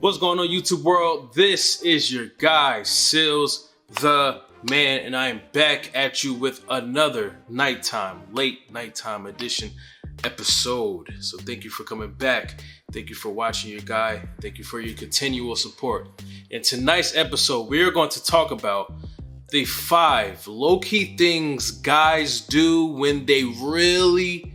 What's going on, YouTube world? This is your guy, Sealz the man, and I am back at you with another late nighttime edition episode. So thank you for coming back. Thank you for watching your guy. Thank you for your continual support. In tonight's episode, we are going to talk about the 5 low-key things guys do when they really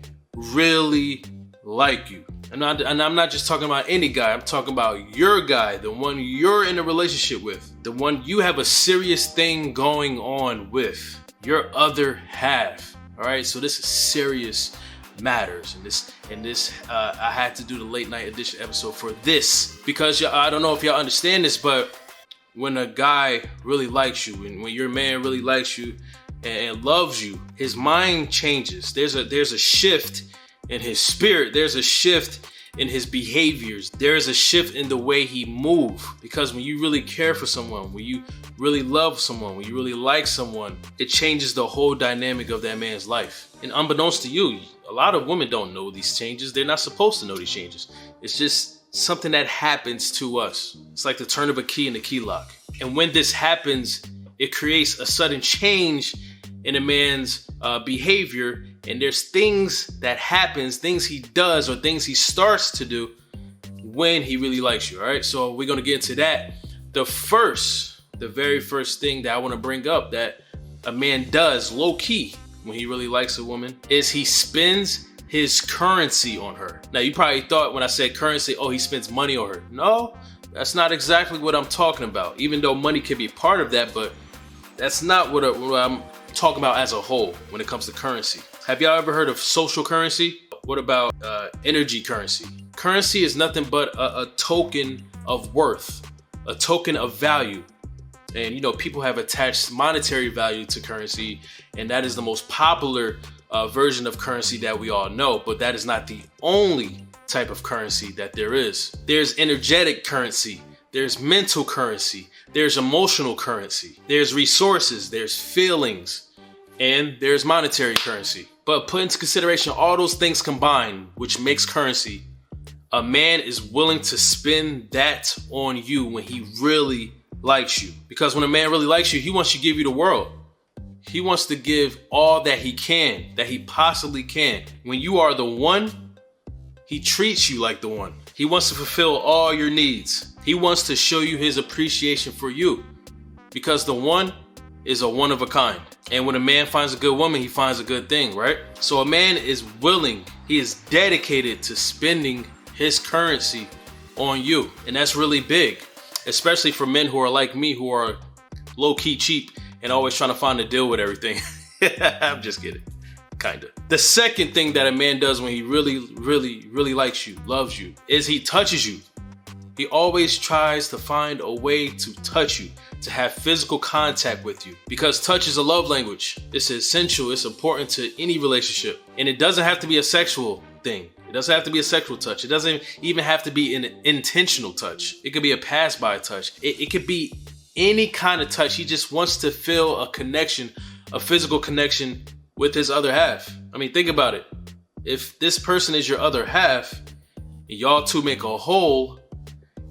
like you. And I'm not just talking about any guy. I'm talking about your guy, the one you're in a relationship with, the one you have a serious thing going on with, your other half. All right, so this is serious matters, and this I had to do the late night edition episode for this because I don't know if y'all understand this, but when a guy really likes you, and when your man really likes you and loves you, his mind changes. There's a shift in his spirit. There's a shift in his behaviors. There's a shift in the way he moves. Because when you really care for someone, when you really love someone, when you really like someone, it changes the whole dynamic of that man's life. And unbeknownst to you, a lot of women don't know these changes. They're not supposed to know these changes. It's just something that happens to us. It's like the turn of a key in the key lock. And when this happens, it creates a sudden change in a man's behavior. And there's things that happens, things he does or things he starts to do when he really likes you. All right, so we're gonna get into that. The very first thing that I want to bring up that a man does low key when he really likes a woman is he spends his currency on her. Now you probably thought when I said currency, oh, he spends money on her. No, that's not exactly what I'm talking about. Even though money can be part of that, but that's not what I'm talking about as a whole when it comes to currency. Have y'all ever heard of social currency? What about energy currency? Currency is nothing but a token of worth, a token of value. And you know, people have attached monetary value to currency, and that is the most popular version of currency that we all know, but that is not the only type of currency that there is. There's energetic currency, there's mental currency, there's emotional currency, there's resources, there's feelings, and there's monetary currency. But put into consideration all those things combined, which makes currency, a man is willing to spend that on you when he really likes you. Because when a man really likes you, he wants to give you the world. He wants to give all that he can, that he possibly can. When you are the one, he treats you like the one. He wants to fulfill all your needs. He wants to show you his appreciation for you. Because the one is a one of a kind. And when a man finds a good woman, he finds a good thing, right? So a man is willing, he is dedicated to spending his currency on you. And that's really big, especially for men who are like me, who are low-key cheap and always trying to find a deal with everything. I'm just kidding, kinda. The second thing that a man does when he really likes you, loves you, is he touches you. He always tries to find a way to touch you, to have physical contact with you, because touch is a love language. It's essential, it's important to any relationship. And it doesn't have to be a sexual thing. It doesn't have to be a sexual touch. It doesn't even have to be an intentional touch. It could be a pass-by touch. It could be any kind of touch. He just wants to feel a connection, a physical connection with his other half. I mean, think about it. If this person is your other half, and y'all two make a whole,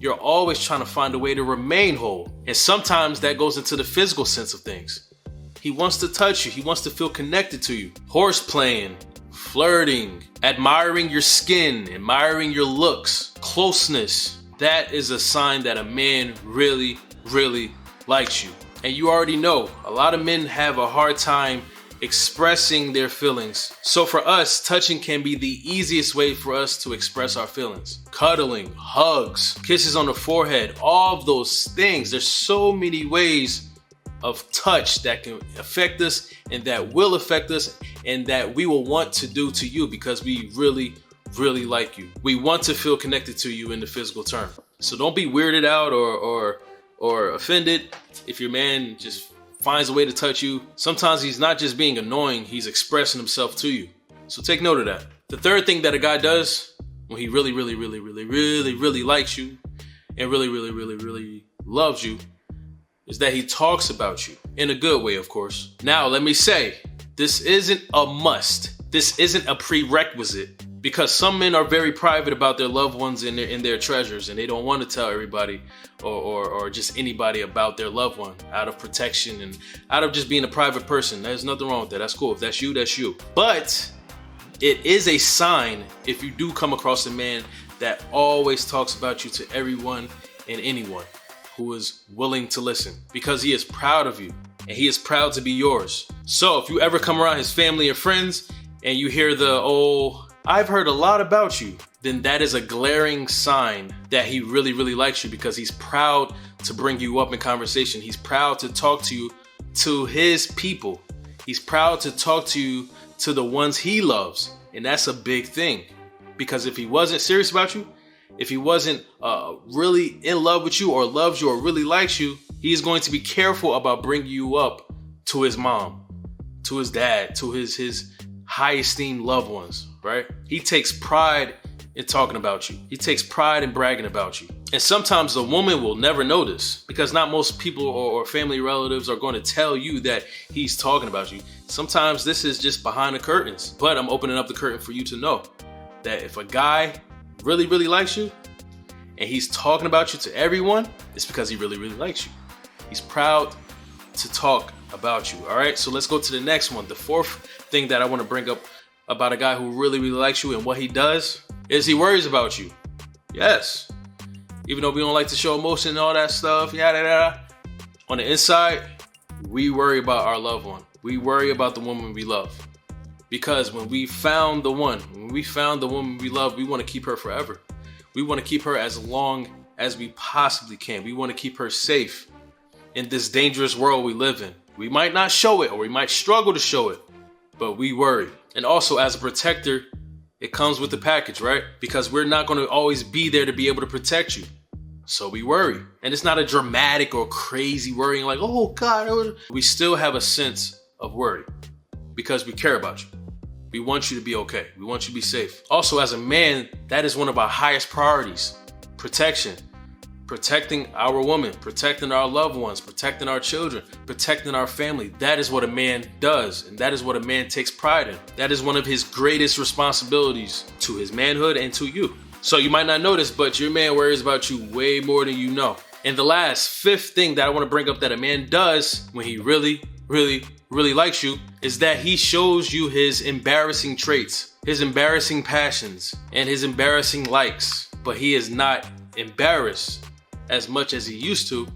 you're always trying to find a way to remain whole. And sometimes that goes into the physical sense of things. He wants to touch you. He wants to feel connected to you. Horse playing, flirting, admiring your skin, admiring your looks, closeness. That is a sign that a man really likes you. And you already know, a lot of men have a hard time expressing their feelings. So for us, touching can be the easiest way for us to express our feelings. Cuddling, hugs, kisses on the forehead, all of those things. There's so many ways of touch that can affect us and that will affect us and that we will want to do to you because we really like you. We want to feel connected to you in the physical term. So don't be weirded out or offended if your man just finds a way to touch you. Sometimes he's not just being annoying, he's expressing himself to you. So take note of that. The third thing that a guy does when he really likes you and really loves you is that he talks about you in a good way, of course. Now, let me say, this isn't a must. This isn't a prerequisite Because some men are very private about their loved ones and their treasures, and they don't want to tell everybody or just anybody about their loved one out of protection and out of just being a private person. There's nothing wrong with that. That's cool. If that's you, that's you. But it is a sign if you do come across a man that always talks about you to everyone and anyone who is willing to listen, because he is proud of you and he is proud to be yours. So if you ever come around his family and friends and you hear the, "Oh, I've heard a lot about you," then that is a glaring sign that he really, really likes you, because he's proud to bring you up in conversation. He's proud to talk to you, to his people. He's proud to talk to you, to the ones he loves. And that's a big thing, because if he wasn't serious about you, if he wasn't really in love with you or loves you or really likes you, he's going to be careful about bringing you up to his mom, to his dad, to his high esteemed loved ones, right? He takes pride in talking about you. He takes pride in bragging about you. And sometimes the woman will never notice, because not most people or family relatives are going to tell you that he's talking about you. Sometimes this is just behind the curtains, but I'm opening up the curtain for you to know that if a guy really, really likes you and he's talking about you to everyone, it's because he really, really likes you. He's proud to talk about you. All right, so let's go to the next one. The fourth thing that I want to bring up about a guy who really, really likes you and what he does is he worries about you. Yes. Even though we don't like to show emotion and all that stuff, yada yada, on the inside, we worry about our loved one. We worry about the woman we love. Because when we found the woman we love, we want to keep her forever. We want to keep her as long as we possibly can. We want to keep her safe in this dangerous world we live in. We might not show it, or we might struggle to show it, but we worry. And also, as a protector, it comes with the package, right? Because we're not going to always be there to be able to protect you. So we worry. And it's not a dramatic or crazy worrying like, "Oh God." We still have a sense of worry because we care about you. We want you to be okay. We want you to be safe. Also, as a man, that is one of our highest priorities. Protection. Protecting our woman, protecting our loved ones, protecting our children, protecting our family. That is what a man does, and that is what a man takes pride in. That is one of his greatest responsibilities to his manhood and to you. So you might not know this, but your man worries about you way more than you know. And the last, fifth thing that I want to bring up that a man does when he really, really, really likes you is that he shows you his embarrassing traits, his embarrassing passions, and his embarrassing likes. But he is not embarrassed as much as he used to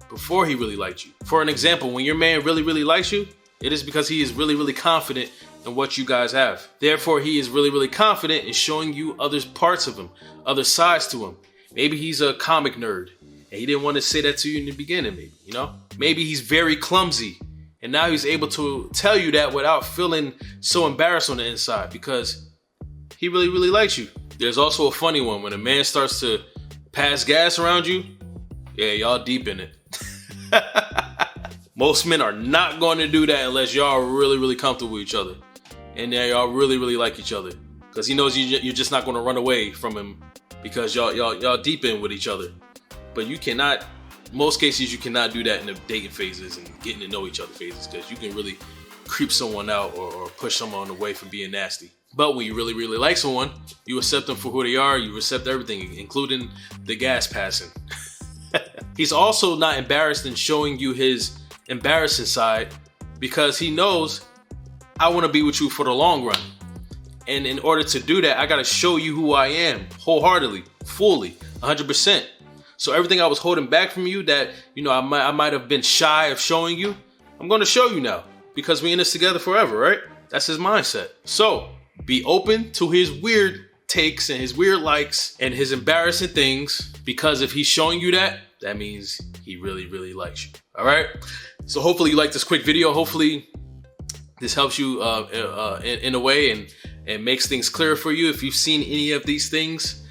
before he really liked you. For an example, when your man really, really likes you, it is because he is really, really confident in what you guys have. Therefore, he is really, really confident in showing you other parts of him, other sides to him. Maybe he's a comic nerd and he didn't want to say that to you in the beginning, maybe, you know? Maybe he's very clumsy and now he's able to tell you that without feeling so embarrassed on the inside because he really, really likes you. There's also a funny one. When a man starts to pass gas around you, yeah, y'all deep in it. Most men are not going to do that unless y'all are really, really comfortable with each other. And then y'all really, really like each other. Because he knows you're just not going to run away from him because y'all deep in with each other. But you cannot, most cases, you cannot do that in the dating phases and getting to know each other phases, because you can really creep someone out or push someone away from being nasty. But when you really, really like someone, you accept them for who they are. You accept everything, including the gas passing. He's also not embarrassed in showing you his embarrassing side because he knows, I want to be with you for the long run. And in order to do that, I got to show you who I am wholeheartedly, fully, 100%. So everything I was holding back from you that, you know, I might have been shy of showing you, I'm going to show you now because we're in this together forever, right? That's his mindset. So be open to his weird takes and his weird likes and his embarrassing things, because if he's showing you that, that means he really, really likes you. All right. So hopefully you like this quick video. Hopefully this helps you in a way and makes things clearer for you. If you've seen any of these things,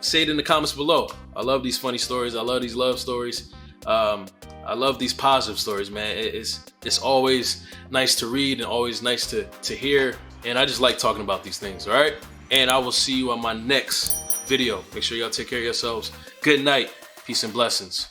say it in the comments below. I love these funny stories. I love these love stories. I love these positive stories, man. It's always nice to read and always nice to hear. And I just like talking about these things, all right? And I will see you on my next video. Make sure y'all take care of yourselves. Good night. Peace and blessings.